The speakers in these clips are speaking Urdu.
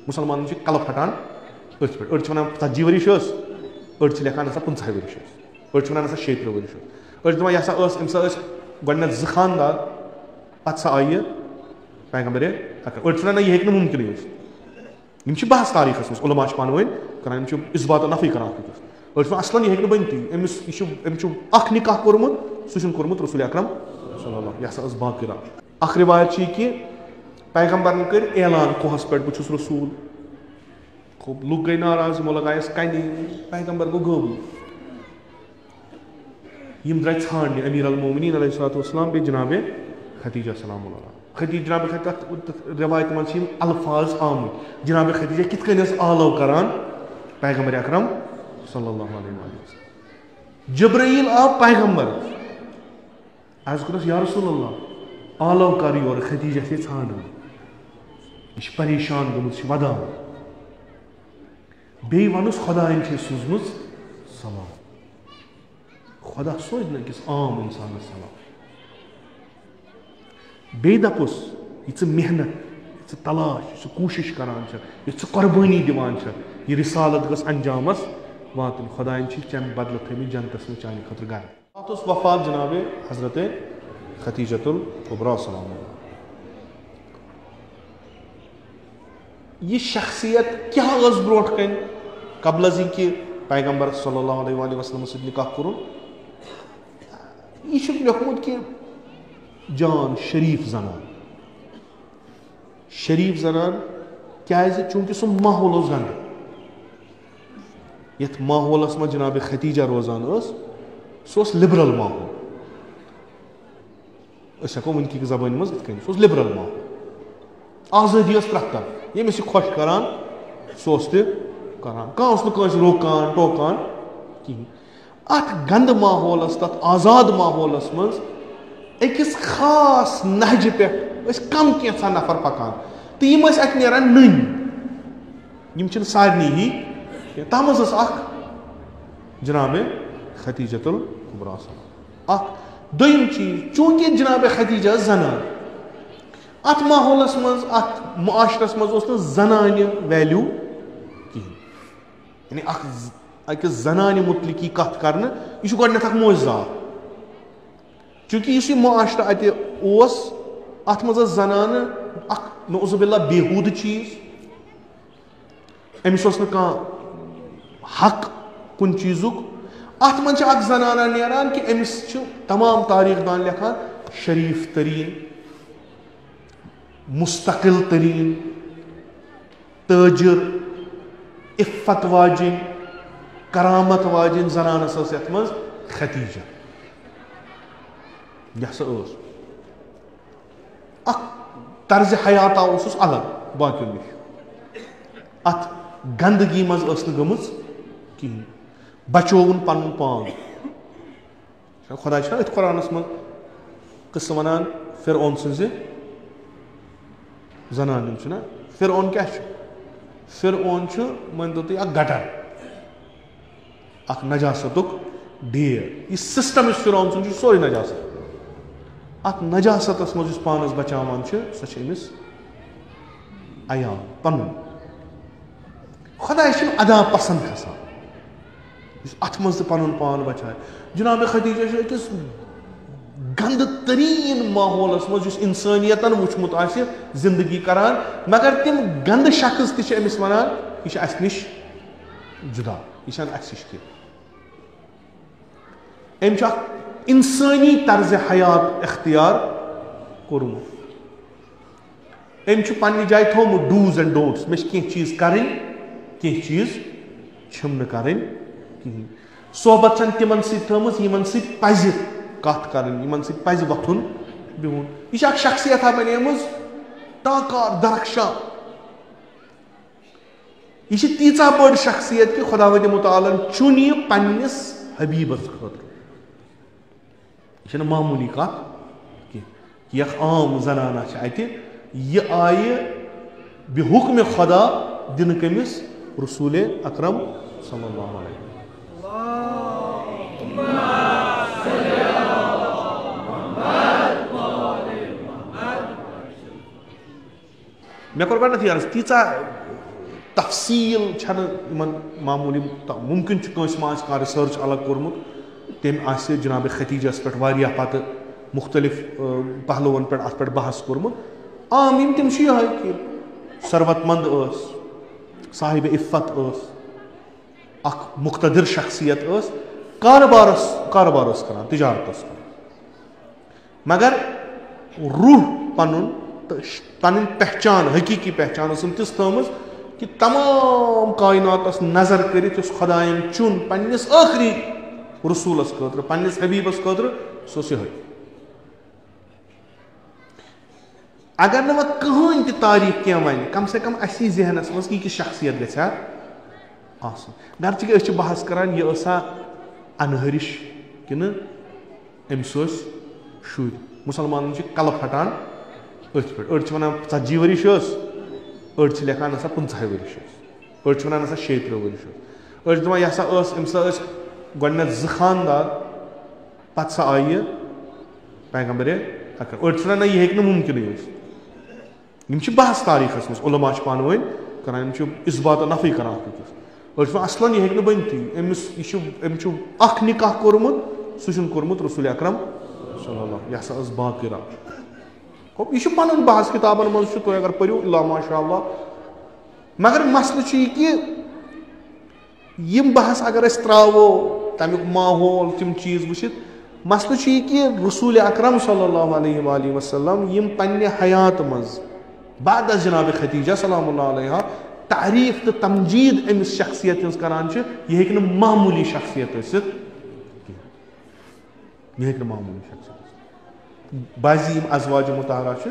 مسلمان کلہٕ پھٹان أتھۍ پٮ۪ٹھ أڑۍ چھِ وَنان 40 ؤرِش ٲس أڑۍ چھِ لیکھان ہسا 50 ؤرِش ٲس أڑۍ چھِ وَنان ہسا 30 ؤرِش ٲس أڑۍ چھِ دَپان یہِ ہسا ٲس أمِس ٲسۍ گۄڈٕنٮ۪تھ 2 خاندار پَتہٕ سا آیہِ پیغمبر اکرم أڑۍ چھِ وَنان یہِ ہیٚکہِ نہٕ مُمکِنٕے ٲسِتھ یِم چھِ بحث تاریٖخَس منٛز علما چھِ پانہٕ ؤنۍ کران یِم چھِ اِثبات و نفی کران أکِس أڑۍ چھِ وَنان اصلن یہِ ہیٚکہِ نہٕ بٔنتھٕے أمِس چھُ اکھ نِکاح کوٚرمُت سُہ چھُنہٕ کوٚرمُت رسول اکرم صلی اللہ یہِ ہسا ٲس باقٕرہ اکھ رِوایت چھِ یہِ کہِ پیغمبرن کٔرۍ اعلان کوہس پٮ۪ٹھ بہٕ چھُس رسوٗل خوب لُکھ گٔے ناراض یِمو لگایس کَنہِ پیغمبر گوٚو غٲبٕے یِم درٛاے ژھانٛڈنہِ أمیٖر المومنیٖن علیہ الصلوٰتُ وسلام بیٚیہِ جنابِ خدیجہ سلام اللہ جنابِ تَتھ رِوایتہِ منٛز چھِ یِم الفاظ آمٕتۍ جنابِ خدیجہ کِتھ کٔنۍ ٲس آلو کران پیغمبر اکرم صلی اللہ علیہ وسلم جبرائیل آو پیغمبر عرض کوٚرُس یا رسول اللہ آلو کر یورٕ خدیجہ چھے ژھانڈان یہِ چھِ پریشان گٔمٕژ یہِ چھِ ودان بیٚیہِ وَنُس خۄدایَن چھے سوٗزمٕژ سلام خۄدا سوزِ نہٕ أکِس عام اِنسانَس سلام بیٚیہِ دَپُس یہِ ژٕ محنت یہِ ژٕ تلاش یہِ ژٕ کوٗشِش کران چھَکھ یہِ ژٕ قۄربٲنی دِوان چھَکھ یہِ رِسالت گٔژھ انجامس واتٕنۍ خۄدایَن چھِ چَنہٕ بدلہٕ تھٲیمٕتۍ جنتس منٛز چانہِ خٲطرٕ گرٕ اتھ اوس وفات جنابِ حضرت خدیجۃ الکبریٰ سلام یہ شخصیت کیا ٲس برونٛٹھ کَنہِ قبل از یہِ کہِ پیغمبر صلی اللہ علیہ وسلم سۭتۍ نکاح کوٚرُن یہِ چھُکھ لیوٚکھمُت کہِ جان شریٖف زنان کیازِ چوٗنٛکہِ سُہ ماحول اوس گنٛدٕ یتھ ماحولس منٛز جنابِ خدیجہ روزان ٲس سُہ اوس لِبرل ماحول أسۍ ہٮ۪کو وٕنکہِ کہِ زبٲنۍ منٛز یِتھ کٔنۍ سُہ اوس لِبرل ماحول آزٲدی ٲس پرٛٮ۪تھ کانٛہہ ییٚمِس یہِ خۄش کران سُہ اوس تہِ کران کانٛہہ اوس نہٕ کٲنٛسہِ روکان ٹوکان کِہینۍ اتھ گنٛدٕ ماحولس تتھ آزاد ماحولس منٛز أکِس خاص نہجہِ پٮ۪ٹھ ٲسۍ کم کینٛژھا نفر پکان تہٕ یِم ٲسۍ اتہِ نیران نٔنۍ یِم چھِنہٕ سارنٕے ہی کینٛہہ تتھ منٛز ٲس اکھ جنابِ خدیجۃ الکبریٰ اکھ دوٚیِم چیٖز چوٗنٛکہِ جنابِ خدیجہ ٲس زنان اتھ ماحولس منٛز اتھ معاشرس منٛز اوس نہٕ زنانہِ ویلیوٗ کِہینۍ یعنی اکھ أکِس زنانہِ مُتعلق یی کتھ کرنہٕ یہِ چھُ گۄڈٕنیتھ اکھ معجزات چوٗنٛکہِ یُس یہِ معاشرٕ اتہِ اوس اتھ منٛز ٲس زنانہٕ اکھ نعوذ باللہ بےحوٗدٕ چیٖز أمِس اوس نہٕ کانٛہہ حق کُنہِ چیٖزُک اتھ منٛز چھِ اکھ زنانہ نیران کہِ أمِس چھُ تمام تاریٖخ دان لیکھان شریٖف تریٖن مستقل تریٖن تٲجر عفت واجِنۍ کرامت واجِنۍ زنانس ٲس یتھ منٛز خدیجہ یہِ ہسا ٲس اکھ طرزِ حیاتا اوسُس الگ باقیو نِش اتھ گندگی منٛز ٲس نہٕ گٔمٕژ کِہینۍ بچووُن پنُن پان خۄدا چھُنہ أتھۍ قرآنس منٛز قصہٕ ونان فرعون سٕنٛزِ زنانہِ چھُنہ فرعون کیاہ چھُ فرعون چھُ مٲنتو تُہۍ اکھ گٹر اکھ نجاستُک ڈھیر یہِ سسٹم یُس فرعون سُنٛد چھُ سورُے نجاست اتھ نجاستس منٛز یُس پانس بچاوان چھُ سۄ چھِ أمِس عیال پنُن خۄدایس چھُنہٕ ادا پسنٛد کھسان یُس اتھ منٛز تہِ پنُن پان بچایہِ جنابِ خدیجہ چھُ أکِس گندٕ تریٖن ماحولس منٛز یُس انسٲنیتن وٕچھمُت آسہِ زندگی کران مگر تِم گندٕ شخص تہِ چھِ أمِس ونان یہِ چھِ اسہِ نِش جُدا یہِ چھنہٕ اسہِ ہِش کینٛہہ أمۍ چھُ اکھ انسٲنی طرزِ حیات اختیار کوٚرمُت أمۍ چھُ پننہِ جایہِ تھوٚومُت ڈوٗز اینڈ ڈونٹٕس مےٚ چھِ کینٛہہ چیٖز کرٕنۍ کینٛہہ چیٖز چھِم نہٕ کرٕنۍ کِہینۍ صحبت چھنہٕ تِمن سۭتۍ تھٲومٕژ یِمن سۭتۍ پزِ کتھ کرٕنۍ یِمن سۭتۍ پزِ وۄتھُن بِہُن یہِ چھِ اکھ شخصیتا بنیمٕژ تاکار درخشاں یہِ چھِ تیٖژاہ بٔڑ شخصیت کہِ خۄداوندِ مُتعالن چُن یہِ پننِس حبیٖبس خٲطرٕ یہِ چھنہٕ معموٗلی کتھ کینٛہہ یہِ اکھ عام زنانہ چھِ اتہِ یہِ آیہِ بحُکمِ خۄدا دِنہٕ کٔمِس رسوٗلِ اکرم صلی اللہ علیہ مےٚ کوٚر گۄڈنیٚتھٕے عرض تیٖژاہ تفصیل چھنہ معمولی ممکن کٲنٛسہِ ما آسہِ کانٛہہ رِسٲرٕچ الگ کوٚرمُت تٔمۍ آسہِ جناب ختیجس پٮ۪ٹھ واریاہ پتہٕ مختلف پہلوَن پٮ۪ٹھ اَتھ پٮ۪ٹھ بحث کوٚرمُت عام یِم تِم چھِ یِہوٚے کہِ ثروت مند ٲس صاحب عفت ٲس اکھ مقتدر شخصیت ٲس کاربار ٲس کران تجارت ٲس کران مگر روح پنُن تہٕ پنٕنۍ پہچان حقیٖقی پہچان ٲسٕم تِژھ تھٲومٕژ کہ تمام کائناتس نظر کٔرِتھ یُس خۄدایَن چُن پننِس ٲخری رسوٗلس خٲطرٕ پننِس حبیٖبس خٲطرٕ سُہ اوس یِہوٚے اگر نہٕ وۄنۍ کٕہٕنۍ تہِ تعریٖف کینٛہہ وَنہِ کم سے کم اسی ذہنس منٛز کہِ یہِ شخصیت گژھِ ہا آسُن گرچہِ کہ أسۍ چھِ بحث کران یہِ ٲسا انہرِش کِنہٕ أمِس ٲسۍ شُرۍ مُسلمانن چھِ کلہٕ پھٹان أتھۍ پٮ۪ٹھ أڑۍ چھِ وَنان 40 ؤرِش ٲس أڑۍ چھِ لیکھان ہسا 50 ؤرِش ٲس أڑۍ چھِ وَنان ہسا 36 ؤرِش ٲس أڑۍ چھِ دَپان یہِ ہسا ٲس أمِس ہسا ٲسۍ گۄڈٕنٮ۪تھ 2 خاندار پتہٕ سا آیہِ یہِ پیغمبرِ اکرم أڑۍ چھِ وَنان نہ یہِ ہیٚکہِ نہٕ مُمکِنٕے ٲسِتھ یِم چھِ بحث تاریٖخس منٛز علما چھِ پانہٕ ؤنۍ کران یِم چھِ اِثبات و نفی کران اکھ أکِس أڑۍ چھِ وَنان اصلن یہِ ہیٚکہِ نہٕ بٔنتھٕے أمۍ چھُ اکھ نکاح کوٚرمُت سُہ چھُنہٕ کوٚرمُت رسول اکرم صلی اللہ یہِ ہسا ٲس باقِرا یہِ چھُ پنُن بحث کِتابن منٛز چھُ تُہۍ اگر پٔرِو اللہ ماشاء اللہ مگر مسلہٕ چھُ یہِ کہِ یِم بحث اگر أسۍ تراوو تمیُک ماحول تِم چیٖز وٕچھِتھ مسلہٕ چھُ یہِ کہِ رسول اکرم صلی اللہ علیہ وآلہ وسلم یِم پننہِ حیات منٛز بعد از جناب ختیجہ سلام اللہ علیہ تعریٖف تہٕ تمجیٖد أمِس شخصیت ہٕنٛز کران چھِ یہِ ہیٚکہِ نہٕ معموٗلی شخصیت ٲسِتھ کینٛہہ یہِ ہیٚکہِ نہٕ معموٗلی شخصیت ٲسِتھ بعضی یِم ازواج مطالعہ چھِ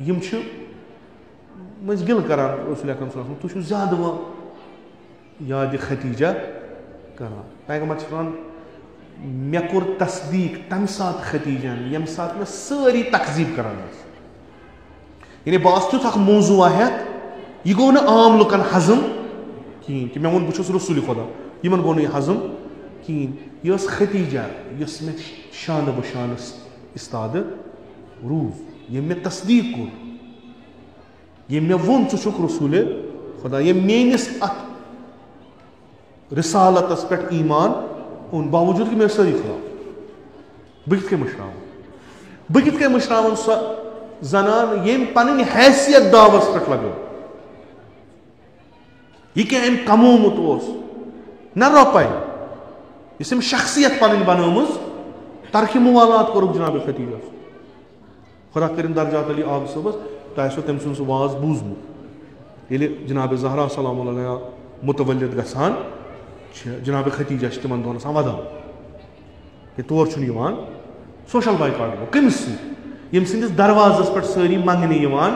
یِم چھِ مٔنٛزۍ گِل کران رسول اکرم صلی اللہ علیہ وسلم تُہۍ چھِو زیادٕ وۄنۍ یادِ ختیجہ کران پیغمبر چھِ وَنان مےٚ کوٚر تصدیٖق تمہِ ساتہٕ ختیجہن ییٚمہِ ساتہٕ مےٚ سٲری تقزیٖب کران ٲسۍ یعنی بہٕ آس تیُتھ اکھ موضوٗع ہٮ۪تھ یہِ گوٚو نہٕ عام لُکن ہضم کِہیٖنۍ کہِ مےٚ ووٚن بہٕ چھُس رسوٗلِ خۄدا یِمن گوٚو نہٕ یہِ ہضم کِہیٖنۍ یہِ ٲس ختیجہ یۄس مےٚ شانہٕ بہ شانس استادٕ روٗز ییٚمۍ مےٚ تصدیٖق کوٚر ییٚمۍ مےٚ ووٚن ژٕ چھُکھ رسوٗلِ خۄدا ییٚمۍ میٲنِس اتھ رسالتس پٮ۪ٹھ ایٖمان اوٚن باوجوٗد کہِ مےٚ ٲسۍ سٲری خلاف بہٕ کِتھ کٔنۍ مٔشراوَن سۄ زنان ییٚمۍ پنٕنۍ حیثیت داوس پٮ۪ٹھ لگٲو یہِ کیٛاہ أمۍ کمومُت اوس نہ رۄپے یُس أمۍ شخصیت پنٕنۍ بنٲومٕژ ترکہِ موالات کوٚرُکھ جناب ختیجس خۄدا کٔرِنۍ درجات علی آب صٲبس تۄہہِ آسیو تٔمۍ سُنٛد سُہ واز بوٗزمُت ییٚلہِ جناب زہرا سلام علیہ مُتولِد گژھان چھِ جناب ختیجہ چھِ تِمن دۄہن آسان ودان کہِ تور چھُنہٕ یِوان سوشل بایکاٹ گوٚو کٔمِس سۭتۍ ییٚمہِ سٕنٛدِس دروازس پٮ۪ٹھ سٲری منٛگنہِ یِوان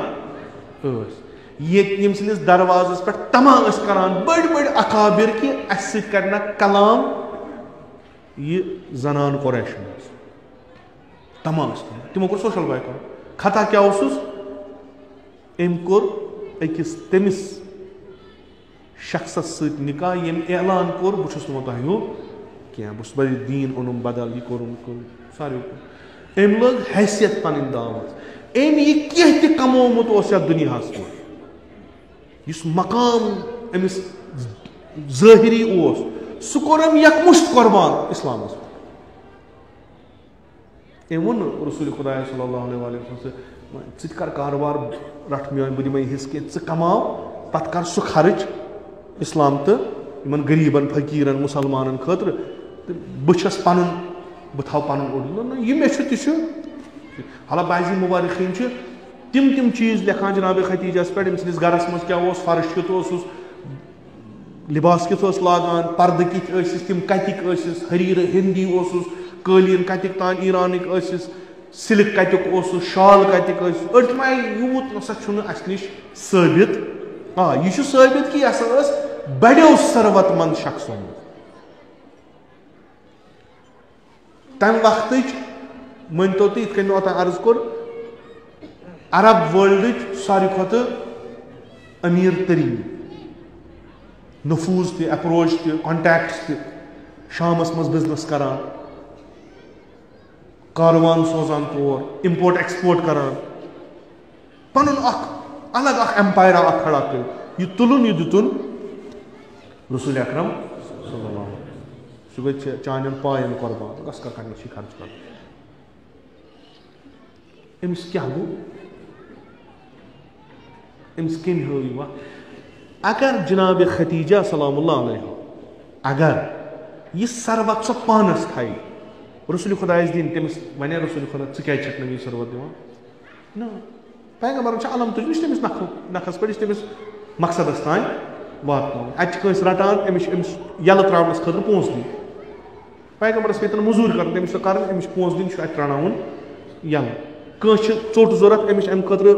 ٲسۍ ییٚمہِ سٕنٛدِس دروازس پٮ۪ٹھ تما ٲسۍ کران بٔڑۍ بٔڑۍ اکابر کہِ اسہِ سۭتۍ کرِ نہ کلام یہِ زنان قریشن ٲس تما ٲسۍ کران تِمو کوٚر سوشل بایکاٹ خطا کیٛاہ اوسُس أمۍ کوٚر أکِس تٔمِس شخصس سۭتۍ نکاح ییٚمۍ اعلان کوٚر بہٕ چھُس نہٕ وۄنۍ تۄہہِ ہیوٗ کینٛہہ بہٕ چھُس بدل دیٖن اوٚنُم بدل یہِ کوٚرُم ساروٕے کوٚر أمۍ لٲگ حیثیت پنٕنۍ داوس أمۍ یہِ کینٛہہ تہِ کمومُت اوس یتھ دُنیاہس منٛز یُس مقام أمِس ظٲہری اوس سُہ کوٚر أمۍ یکمُشت قۄربان اسلامس أمۍ ووٚن نہٕ رسول خۄدا صلی اللہ علیہ وسلم ژٕ تہِ کر کاربار رٹھ میٲنۍ بہٕ دِمے حصہٕ کینٛہہ ژٕ کماو پتہٕ کر سُہ خرٕچ اسلام تہٕ یِمن غریٖبن فقیٖرن مُسلمانن خٲطرٕ تہٕ بہٕ چھس پنُن بہٕ تھاو پنُن اوٚڑ یہِ مےٚ چھُ تہِ چھُ حالانکہِ بعضی مُبارِخیٖن چھِ تِم چیٖز لیکھان جناب ختیجس پٮ۪ٹھ أمۍ سٕنٛدِس گرس منٛز کیٛاہ اوس فرٕش کیُتھ اوسُس لِباس کیُتھ اوس لاگان پردٕ کِتھ ٲسِس تِم کتِکۍ ٲسِس حریٖر ہِندی اوسُس قٲلیٖن کتِکۍ تانۍ ایٖرانٕکۍ ٲسِس سِلک کتیُک اوسُس شال کتِکۍ ٲسِس أڑۍ چھِ وَنان یوٗت نسا چھُنہٕ اَسہِ نِش ثٲبِت یہِ چھُ ثٲبِت کہِ یہِ ہسا ٲس بڑیو ثروت مند شخصو منٛز تمہِ وقتٕچ مٲنتو تُہۍ یِتھ کٔنۍ مےٚ اوٚتانۍ عرض کوٚر عرب وٲلڈٕچ ساروی کھۄتہٕ أمیٖر تریٖن نفوٗظ تہِ اٮ۪پروچ تہِ کانٹیکٹٕس تہِ شامس منٛز بِزنس کران کاروان سوزان تور اِمپورٹ ایٚکسپورٹ کران پنُن اکھ الگ اکھ ایمپایرا اکھ کھڑا کٔرِتھ یہ تلن یہ دتن رسول اکرم صلی اللہ علیہ وسلم سہ گئی چانن پائن قربان گس کر کنسی خرچ کر امس کیا گو امس کم ہو اگر جناب ختیجہ سلام اللہ علیہ اگر یہ سروت سو پانس تھائی رسول خدا دین تمس ون رسول خدا ژٕ چھکھ نہٕ یہ سروت دِوان نا پیغمبرن چھ علم تُجمٕژ تٔمِس نکھس پٮ۪ٹھ یہِ چھِ تٔمِس مقصدس تام واتناوُن اَتہِ چھِ کٲنٛسہِ رٹان أمِس یَلہٕ ترٛاونس خٲطرٕ پونٛسہٕ دِنۍ پیغمبرس پیٚتن موٚزوٗرۍ کَرٕنۍ تٔمِس چھُ کَرٕنۍ أمِس چھِ پونٛسہٕ دِنۍ چھُ اَتہِ ترٛاوناوُن یَلہٕ کٲنٛسہِ چھِ ژوٚٹ ضوٚرتھ أمِس چھِ اَمہِ خٲطرٕ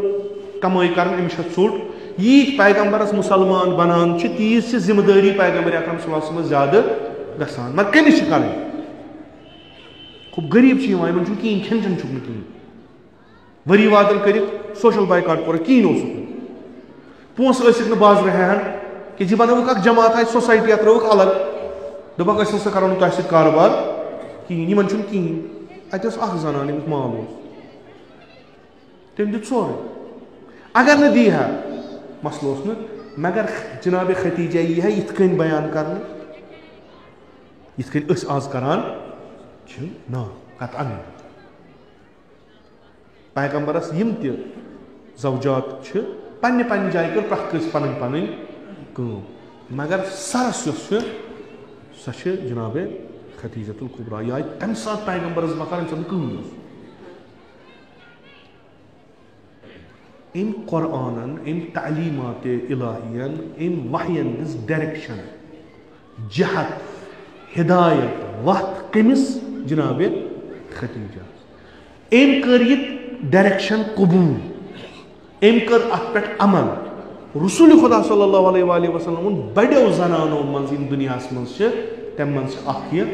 کمٲے کَرٕنۍ أمِس چھِ ژوٚٹ ییٖتۍ پیغمبرس مُسلمان بنان چھِ تیٖژ چھِ ذمہٕ دٲری پیغمبر اکرم صلی اللہ علیہ وسلمس زیادٕ گژھان مگر کٔمِس چھِ کَرٕنۍ خوب غریٖب چھِ یِوان یِمن چھُنہٕ کِہیٖنۍ کھٮ۪ن چٮ۪ن چھُکھ نہٕ کِہیٖنۍ ؤری وادن کٔرِتھ سوشل بایکاٹ کوٚرُکھ کِہیٖنۍ اوسُکھ نہٕ پونٛسہٕ ٲسِکھ نہٕ بازرٕ ہٮ۪ہن کہ جی بنوُکھ اکھ جماعت آسہِ سوسایٹی اتھ ترٲوٕکھ الگ دوٚپکھ أسۍ ہسا کرو نہٕ تۄہہِ سۭتۍ کاروبار کِہیٖنۍ یِمن چھُنہٕ کِہیٖنۍ اتہِ ٲس اکھ زنان ییٚمِس مال اوس تٔمۍ دیُت سورُے اگر نہٕ دی ہا مسلہٕ اوس نہٕ مگر جناب ختیجہ یی ہا یِتھ کٔنۍ بیان کرنہٕ یِتھ کٔنۍ أسۍ آز کران چھِ نا کتھ انٕنۍ پیغمبرس یِم تہِ زوجات چھِ پننہِ پننہِ جایہِ کٔر پرٛٮ۪تھ کٲنٛسہِ پنٕنۍ پنٕنۍ کٲم مگر سرس یۄس چھِ سۄ چھِ جناب ختیجۃ الکبریٰ یہِ آیہِ تمہِ ساتہٕ پیغمبرس بکار ییٚمہِ ساتہٕ کٕہٕنۍ اوس أمۍ قرآنن أمۍ تعلیٖمات الٰہِین أمۍ وحین دِژ ڈایریکشن جہت ہدایت وتھ کٔمِس جناب ختیجہ أمۍ کٔر یہِ ڈایریکشن قبوٗل أمۍ کٔر اتھ پٮ۪ٹھ عمل رسول خدا صلی اللہ علیہ وآلہ وسلم بڑیو زنانو منٛز یِم دُنیاہس منٛز چھِ تمہِ منٛز چھِ اکھ یہِ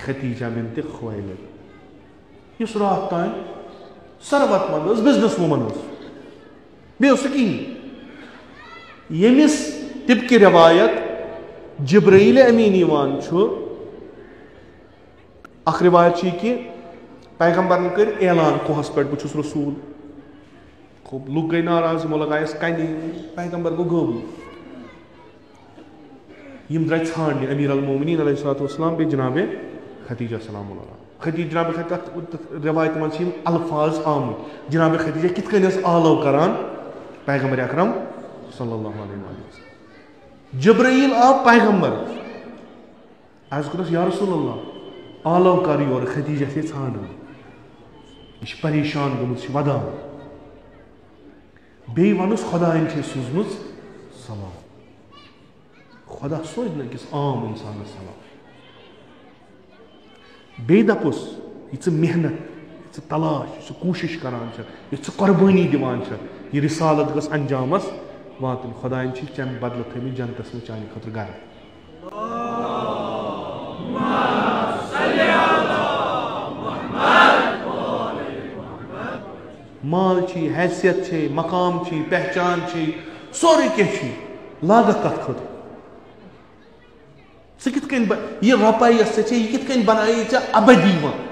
ختیجہ بنت خویلد یُس راتھ تام ثروت مند ٲس بِزنس وومن ٲس بیٚیہِ اوس سُہ کِہیٖنۍ ییٚمِس طبقہِ روایت جبرائیل امین یِوان چھُ اکھ روایت چھِ یہِ کہِ پیغمبرن کٔرۍ اعلان کوہس پٮ۪ٹھ بہٕ چھُس رسوٗل خوب لُکھ گٔے ناراض یِمو لگایس کنہِ پیغمبر گوٚو غٲبٕے یِم درٛاے ژھانٛڈنہِ امیر المومنیٖن علیہ الصلوۃ والسلام بیٚیہِ جناب ختیجہ سلام اللہ ختیجہ جناب تتھ روایتہِ منٛز چھِ یِم الفاظ آمٕتۍ جناب ختیجہ کِتھ کٔنۍ ٲس آلو کران پیغمبر اکرم صلی اللہ علیہ وسلم جبرائیل آو پیغمبر عرض کوٚرُس یا رسول اللہ آلو کر یورٕ ختیجہ چھے ژھانڈان یہِ چھِ پریشان گٔمٕژ یہِ چھِ ودان بیٚیہِ وَنُس خۄدایَن چھے سوٗزمٕژ سلام خۄدا سوزِ نہٕ أکِس عام اِنسانس سلام بیٚیہِ دَپُس یہِ ژٕ محنت یہِ ژٕ تلاش یہِ ژٕ کوٗشِش کران چھکھ یہِ ژٕ قۄربٲنی دِوان چھکھ یہِ رِسالت گٔژھ انجامس واتٕنۍ خۄدایَن چھِ چَمہِ بدلہٕ تھٲیمٕتۍ جنتس منٛز چانہِ خٲطرٕ گرٕ مال چھی حیثیت چھے مقام چھی پہچان چھی سورُے کینٛہہ چھی لاگتھ تتھ خٲطرٕ ژٕ کِتھ کٔنۍ یہِ رۄپاے یۄس ژےٚ چھے یہِ کِتھ کٔنۍ بنایی ژےٚ ابدی وۄنۍ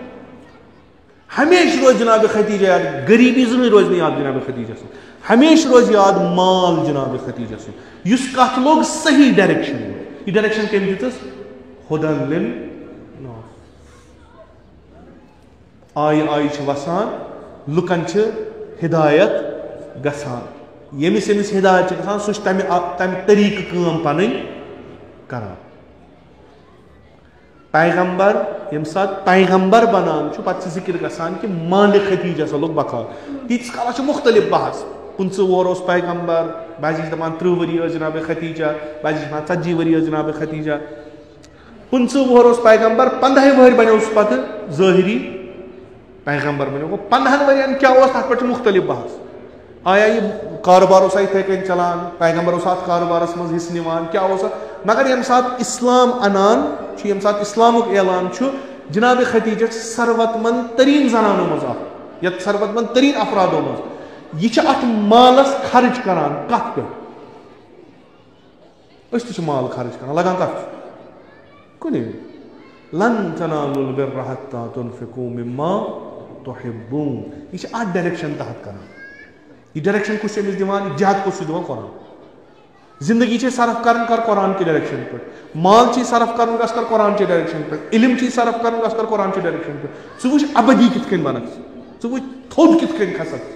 ہمیشہِ روزِ جناب ختیجہ یاد غریٖبی زٕہٕنۍ روزِ نہٕ یاد جناب ختیجہ سُنٛد ہمیشہِ روزِ یاد مال جناب ختیجہ سُنٛد یُس کتھ لوگ صحیح ڈایریکشن یہِ ڈایریکشن کٔمۍ دِژٕس ہُدن لِلناس آیہِ آیہِ چھِ وسان لُکن چھِ ہدایت گژھان ییٚمِس ییٚمِس ہدایت چھِ گژھان سُہ چھُ تمہِ طریٖقہٕ کٲم پنٕنۍ کران پیغمبر ییٚمہِ ساتہٕ پیغمبر بنان چھُ پتہٕ چھِ ذِکر گژھان کہِ مالہِ ختیجہ سا لوٚگ بقا تیٖتِس کالس چھُ مُختلف بحث 15 وُہر اوس پیغمبر بعضی چھِ دپان 30 ؤری ٲس جناب ختیجہ بعضی چھِ دپان 40 ؤری ٲس جناب ختیجہ 15 وُہر اوس پیغمبر 15 وٕہٕرۍ بنیو سُہ پتہٕ ظٲہری پیغمبر بنیو گوٚو 15 ؤرین کیٛاہ اوس تتھ پٮ۪ٹھ چھُ مُختلف بحث آیا یہِ کاروبار اوسا یِتھٕے کٔنۍ چلان پیغمبر اوسا اتھ کاروبارس منٛز حصہٕ نِوان کیٛاہ اوسا مگر ییٚمہِ ساتہٕ اسلام انان چھُ ییٚمہِ ساتہٕ اسلامُک اعلان چھُ جناب ختیجہ چھِ ثروت مند تریٖن زنانو منٛز اکھ یتھ ثروت مند تریٖن افرادو منٛز یہِ چھِ اتھ مالس خرٕچ کران کتھ پٮ۪ٹھ أسۍ تہِ چھِ مال خرٕچ کران لگان کتھ چھُ کُنی لن تنالوا البر حتى تنفقوا مما تحبون یہ اتھ ڈایریکشن تحت کران یہ ڈایریکشن کُس چھُ أمِس دِوان یہِ جہت کُس چھُ دِوان قرآن زندگی چھ صرف کرن کر قرآن کی ڈائریکشن پہ مال چھ صرف کرن گس کر قرآن کی ڈائریکشن پہ علم چھ صرف کرن گس کر قرآن کی ڈائریکشن پہ ژٕ وٕچھ ابدی کِتھ کٔنۍ بنکھ ژٕ وٕچھ تھوٚد کِتھ کٔنۍ کھسکھ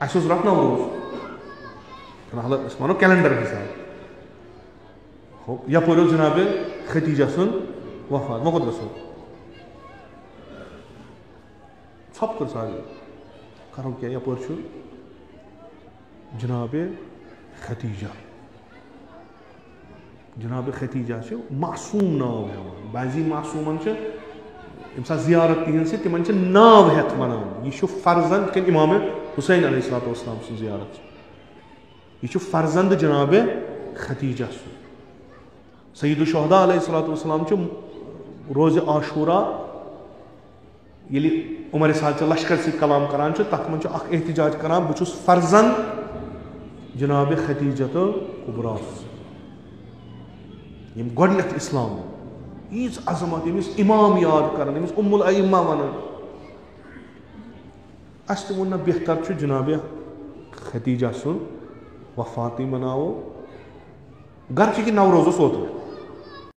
اَسہِ اوس رٹناو روز حالت أسۍ وَنو کیلنڈر حساب یپٲرۍ اوس جناب ختیجہ سُنٛد وفات وۄنۍ کوٚت گژھو ژھۄپہٕ کٔر سارے کرو کیٛاہ یپٲرۍ چھُ جناب ختیجہ جناب ختیجہ چھِ معصوٗم ناو ہٮ۪وان بعضی معصوٗمن چھِ ییٚمہِ ساتہٕ زیارت تِہنٛز چھِ تِمن چھِ ناو ہٮ۪تھ وَنان یہِ چھُ فرزند کِنہٕ اِمام حُسین علیہ الصلوۃ والسلام سٕنٛز زیارت چھِ یہِ چھُ فرزند جناب ختیجہ سُنٛد سید الشہداء علیہ الصلوۃ والسلام چھُ روزِ عاشورہ ییٚلہِ عمر سعد چہِ لشکر سۭتۍ کلام کران چھُ تتھ منٛز چھُ اکھ احتجاج کران بہٕ چھُس فرزند جناب ختیجہ تہٕ کُبرا یِم گۄڈنیتھ اسلام ییٖژ عظمت ییٚمِس امام یاد کران ییٚمِس ام الائمہ ونان اَسہِ تہِ ووٚن نہ بہتر چھُ جناب ختیجہ سُنٛد وفاتٕے مناوو گرچہِ کہِ نوروز اوس اوترٕ